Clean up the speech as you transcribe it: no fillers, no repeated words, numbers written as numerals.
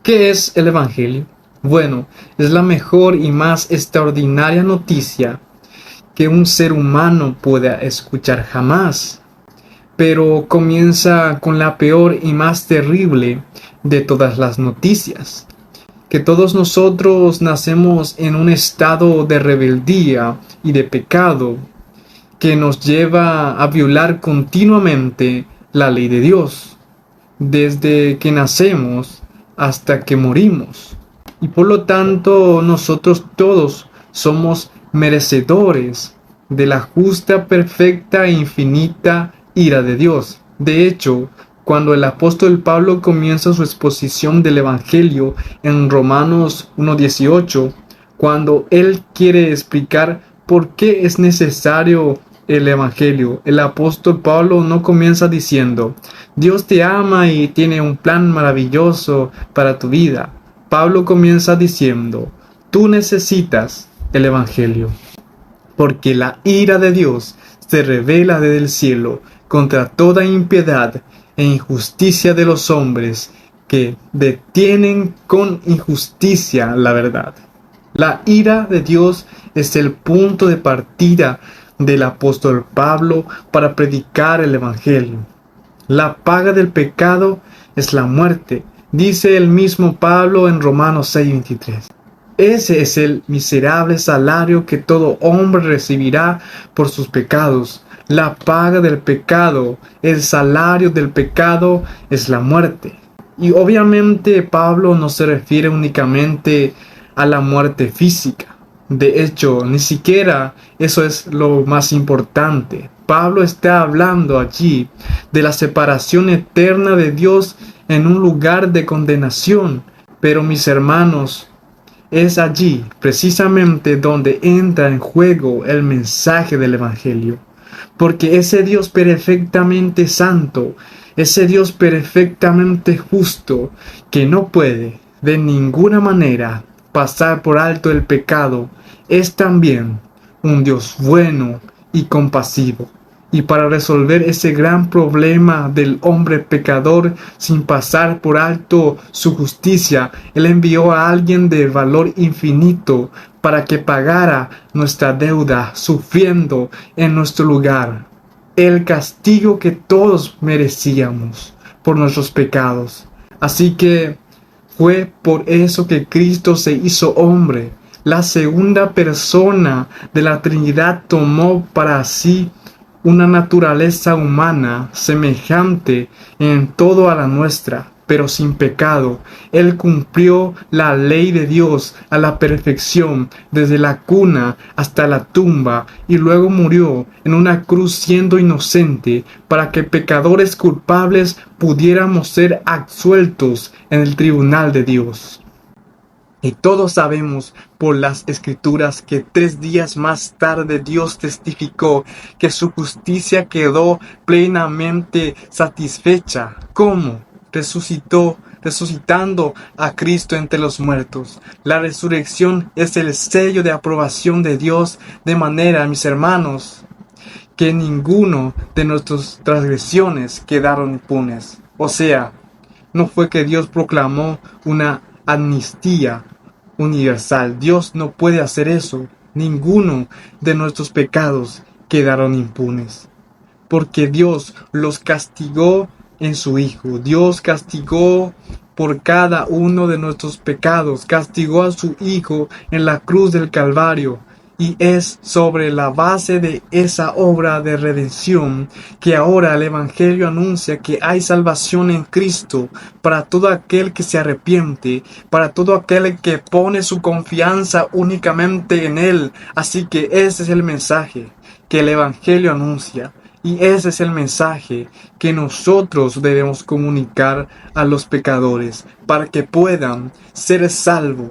¿Qué es el Evangelio? Bueno, es la mejor y más extraordinaria noticia que un ser humano pueda escuchar jamás. Pero comienza con la peor y más terrible de todas las noticias, que todos nosotros nacemos en un estado de rebeldía y de pecado que nos lleva a violar continuamente la ley de Dios, desde que nacemos hasta que morimos. Y por lo tanto, nosotros todos somos merecedores de la justa, perfecta e infinita ira de Dios. De hecho, cuando el apóstol Pablo comienza su exposición del Evangelio en Romanos 1:18, cuando él quiere explicar por qué es necesario el Evangelio, el apóstol Pablo no comienza diciendo: Dios te ama y tiene un plan maravilloso para tu vida. Pablo comienza diciendo: tú necesitas el Evangelio, porque la ira de Dios se revela desde el cielo contra toda impiedad e injusticia de los hombres que detienen con injusticia la verdad. La ira de Dios es el punto de partida del apóstol Pablo para predicar el Evangelio. La paga del pecado es la muerte, dice el mismo Pablo en Romanos 6:23. Ese es el miserable salario que todo hombre recibirá por sus pecados. La paga del pecado, el salario del pecado es la muerte. Y obviamente Pablo no se refiere únicamente a la muerte física. De hecho, ni siquiera eso es lo más importante. Pablo está hablando allí de la separación eterna de Dios en un lugar de condenación. Pero mis hermanos, es allí precisamente donde entra en juego el mensaje del Evangelio. Porque ese Dios perfectamente santo, ese Dios perfectamente justo, que no puede de ninguna manera pasar por alto el pecado, es también un Dios bueno y compasivo. Y para resolver ese gran problema del hombre pecador sin pasar por alto su justicia, Él envió a alguien de valor infinito para que pagara nuestra deuda, sufriendo en nuestro lugar el castigo que todos merecíamos por nuestros pecados. Así que fue por eso que Cristo se hizo hombre. La segunda persona de la Trinidad tomó para sí una naturaleza humana semejante en todo a la nuestra, pero sin pecado. Él cumplió la ley de Dios a la perfección, desde la cuna hasta la tumba, y luego murió en una cruz siendo inocente, para que pecadores culpables pudiéramos ser absueltos en el tribunal de Dios. Y todos sabemos por las Escrituras que 3 días más tarde Dios testificó que su justicia quedó plenamente satisfecha. ¿Cómo? Resucitando a Cristo entre los muertos. La resurrección es el sello de aprobación de Dios, de manera, mis hermanos, que ninguno de nuestras transgresiones quedaron impunes. O sea, no fue que Dios proclamó una amnistía universal. Dios no puede hacer eso. Ninguno de nuestros pecados quedaron impunes, porque Dios los castigó en su Hijo. Dios castigó por cada uno de nuestros pecados, castigó a su Hijo en la cruz del Calvario. Y es sobre la base de esa obra de redención que ahora el Evangelio anuncia que hay salvación en Cristo para todo aquel que se arrepiente, para todo aquel que pone su confianza únicamente en Él. Así que ese es el mensaje que el Evangelio anuncia. Y ese es el mensaje que nosotros debemos comunicar a los pecadores para que puedan ser salvos.